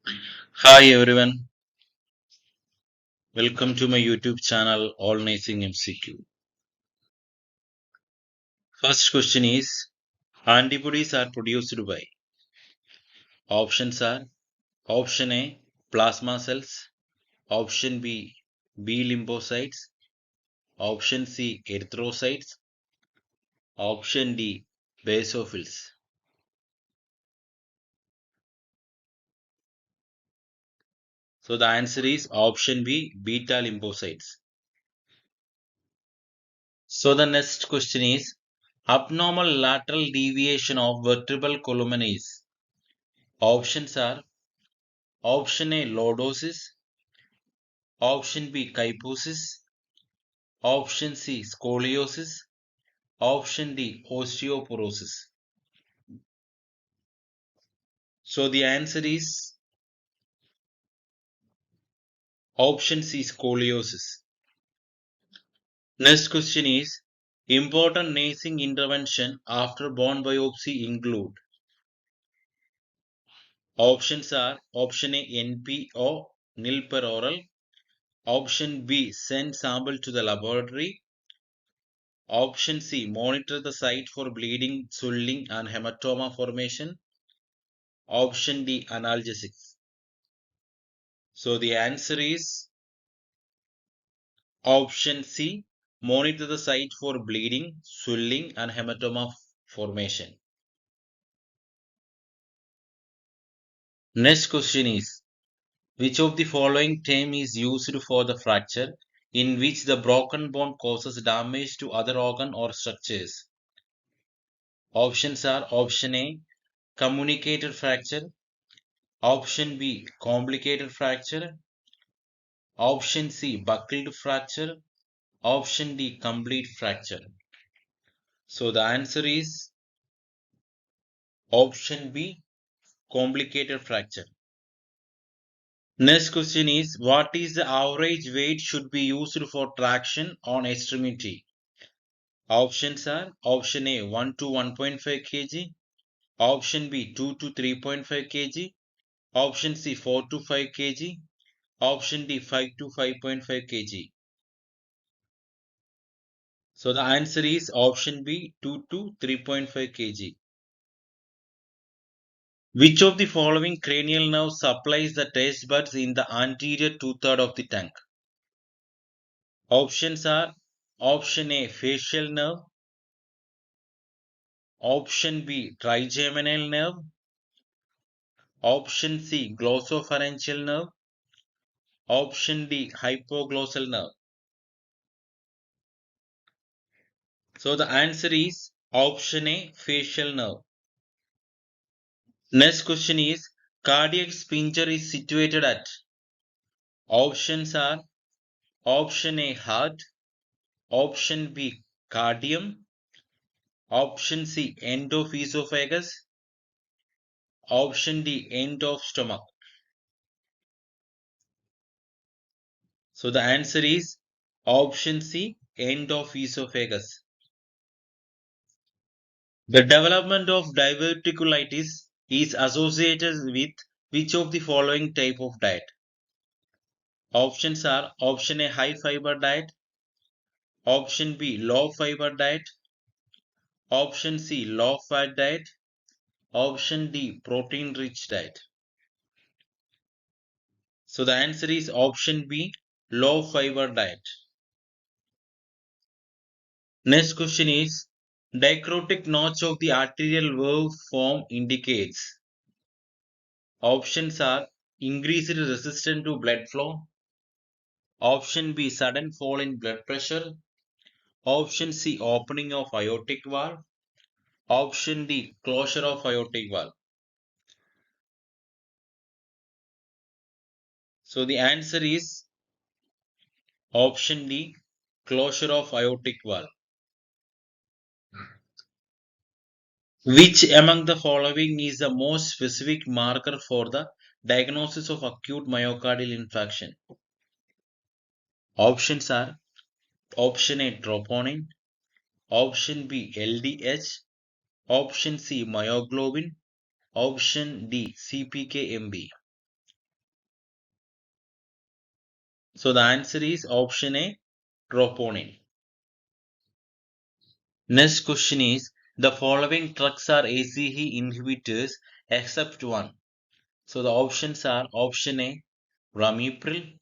Hi everyone, welcome to my YouTube channel All Nursing MCQ. First question is antibodies are produced by options are option A plasma cells, option B lymphocytes, option C erythrocytes, option D basophils. So the answer is option B beta lymphocytes. So the next question is abnormal lateral deviation of vertebral column is options are option A lordosis, option B kyphosis, option C scoliosis, option D osteoporosis. So the answer is option C scoliosis. Next question is important nursing intervention after bone biopsy include options are option A NPO nil per oral, option B send sample to the laboratory, option C monitor the site for bleeding, swelling and hematoma formation, option D analgesics. So the answer is option C monitor the site for bleeding, swelling and hematoma formation. Next question is which of the following term is used for the fracture in which the broken bone causes damage to other organ or structures? Options are option A communicated fracture, option B complicated fracture, option C buckled fracture, option D complete fracture. So the answer is option B complicated fracture. Next question is what is the average weight should be used for traction on extremity? Options are option A 1 to 1.5 kg, option B 2 to 3.5 kg, option C 4 to 5 kg, option D 5 to 5.5 kg. So the answer is option B 2 to 3.5 kg. Which of the following cranial nerve supplies the taste buds in the anterior two-thirds of the tongue? Options are option A facial nerve, option B trigeminal nerve, option C glossopharyngeal nerve, option D hypoglossal nerve. So the answer is option A facial nerve. Next question is cardiac sphincter is situated at. Options are option A heart, option B cardium, option C end of esophagus, option D end of stomach. So the answer is option C end of esophagus. The development of diverticulitis is associated with which of the following type of diet? Options are option A high fiber diet, option B low fiber diet, option C low fat diet, option D protein rich diet. So the answer is option B low fiber diet. Next question is dichrotic notch of the arterial valve form indicates. Options are increased resistance to blood flow, option B sudden fall in blood pressure, option C opening of aortic valve, option D closure of aortic valve. So the answer is option D closure of aortic valve. Which among the following is the most specific marker for the diagnosis of acute myocardial infarction? Options are option A troponin, option B LDH, option C myoglobin, option D CPK-MB. So the answer is option A, troponin. Next question is, the following drugs are ACE inhibitors except one. So the options are option A, ramipril,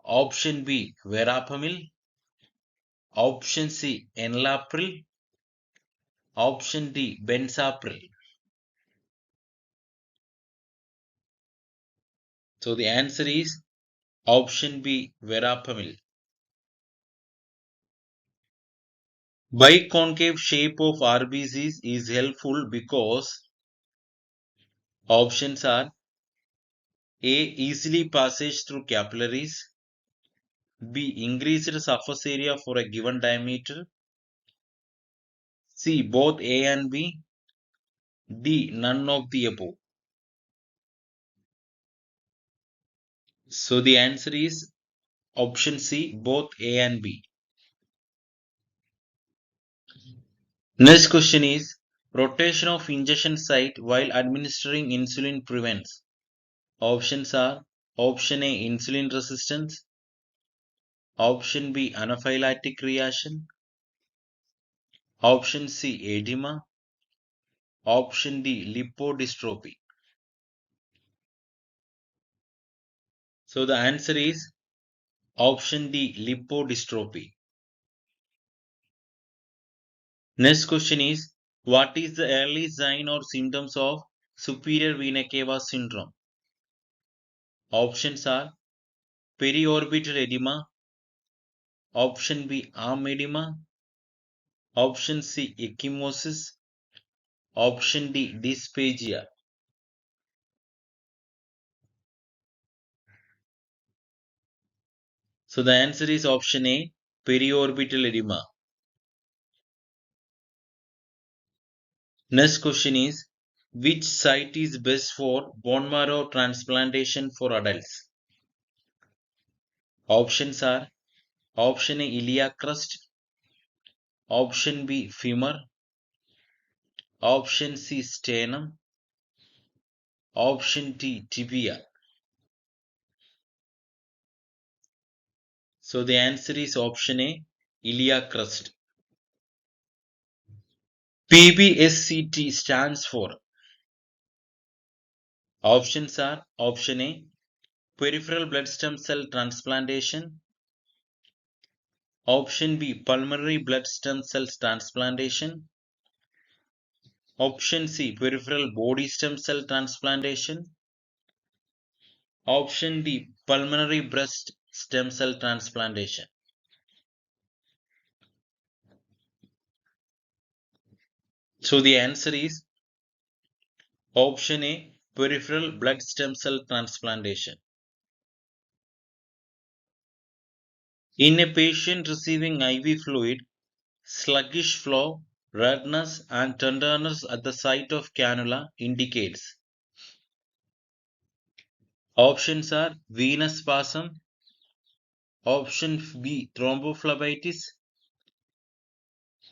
option B, verapamil, option C, enalapril, option D, benzapril. So the answer is option B, verapamil. Biconcave shape of RBCs is helpful because options are A, easily passage through capillaries, B, increased surface area for a given diameter, C, both A and B, D, none of the above. So the answer is option C, both A and B. Next question is, rotation of injection site while administering insulin prevents. Options are option A, insulin resistance, option B, anaphylactic reaction, option C, edema, option D, lipodystrophy. So the answer is option D, lipodystrophy. Next question is, what is the early sign or symptoms of superior vena cava syndrome? Options are periorbital edema, option B, arm edema, option C, ecchymosis, option D, dysphagia. So the answer is option A, periorbital edema. Next question is, which site is best for bone marrow transplantation for adults? Options are option A, iliac crust, option B, femur, option C, sternum, option D, tibia. So the answer is option A, iliac crust. PBSCT stands for. Options are option A, peripheral blood stem cell transplantation, option B, pulmonary blood stem cells transplantation, option C, peripheral body stem cell transplantation, option D, pulmonary breast stem cell transplantation. So the answer is option A, peripheral blood stem cell transplantation. In a patient receiving IV fluid, sluggish flow, redness and tenderness at the site of cannula indicates. Options are venous spasm, option B, thrombophlebitis,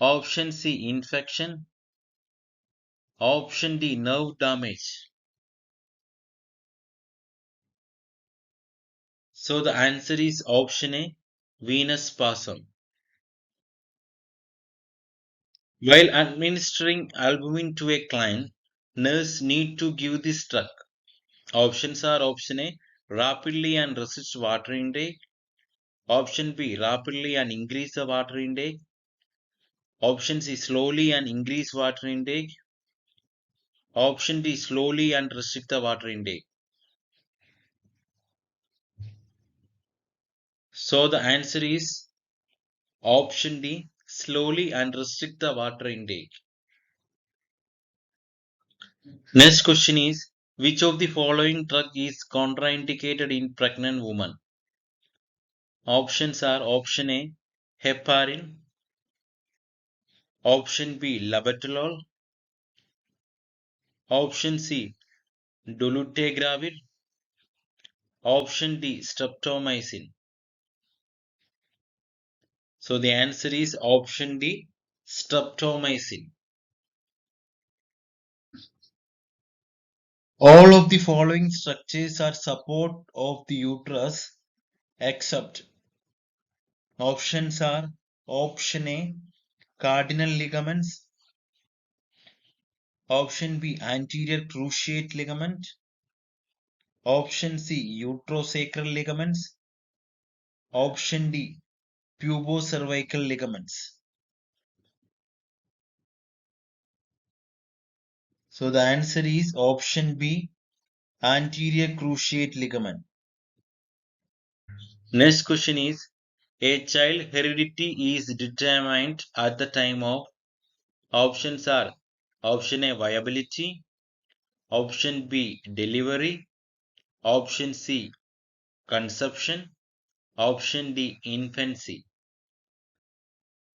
option C, infection, option D, nerve damage. So the answer is option A, venous spasm. While administering albumin to a client, nurse need to give this drug. Options are option A, rapidly and resist water intake, option B, rapidly and increase the water intake, option C, slowly and increase water intake, option D, slowly and restrict the water intake. So the answer is option D, slowly and restrict the water intake. Next question is, which of the following drug is contraindicated in pregnant women? Options are option A, heparin, option B, labetalol, option C, dolutegravir, option D, streptomycin. So the answer is option D, streptomycin. All of the following structures are support of the uterus except options are option A cardinal ligaments, option B anterior cruciate ligament, option C uterosacral ligaments, option D pubocervical ligaments. So the answer is option B anterior cruciate ligament. Next question is, a child heredity is determined at the time of, options are option A viability, option B delivery, option C conception, option D infancy.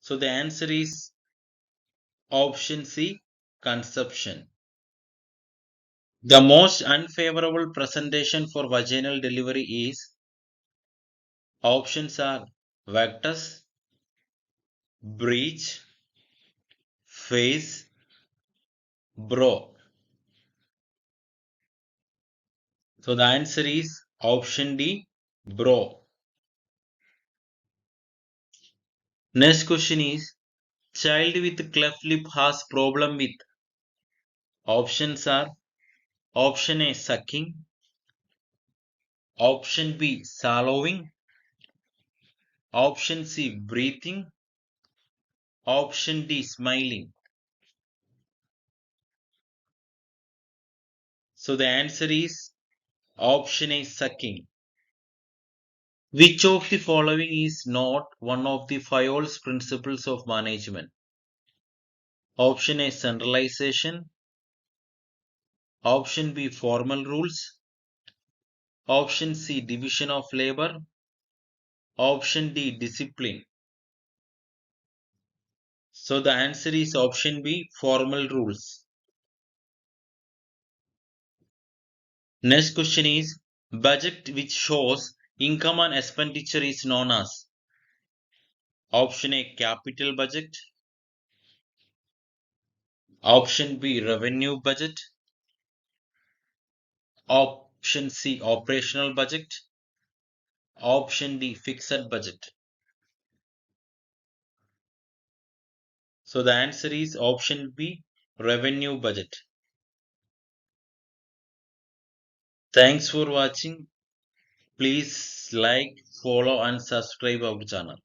So the answer is option C conception. The most unfavorable presentation for vaginal delivery is, options are vectus, breech, face, bro. So the answer is option D, bro. Next question is, child with cleft lip has problem with, options are option A sucking, option B swallowing, option C breathing, option D smiling. So the answer is option A sucking. Which of the following is not one of the Fayol's principles of management? Option A centralization, option B formal rules, option C division of labor, option D discipline. So the answer is option B formal rules. Next question is, budget which shows income and expenditure is known as, option A capital budget, option B revenue budget, option C operational budget, option D fixed budget. So the answer is option B revenue budget. Thanks for watching. Please like, follow and subscribe our channel.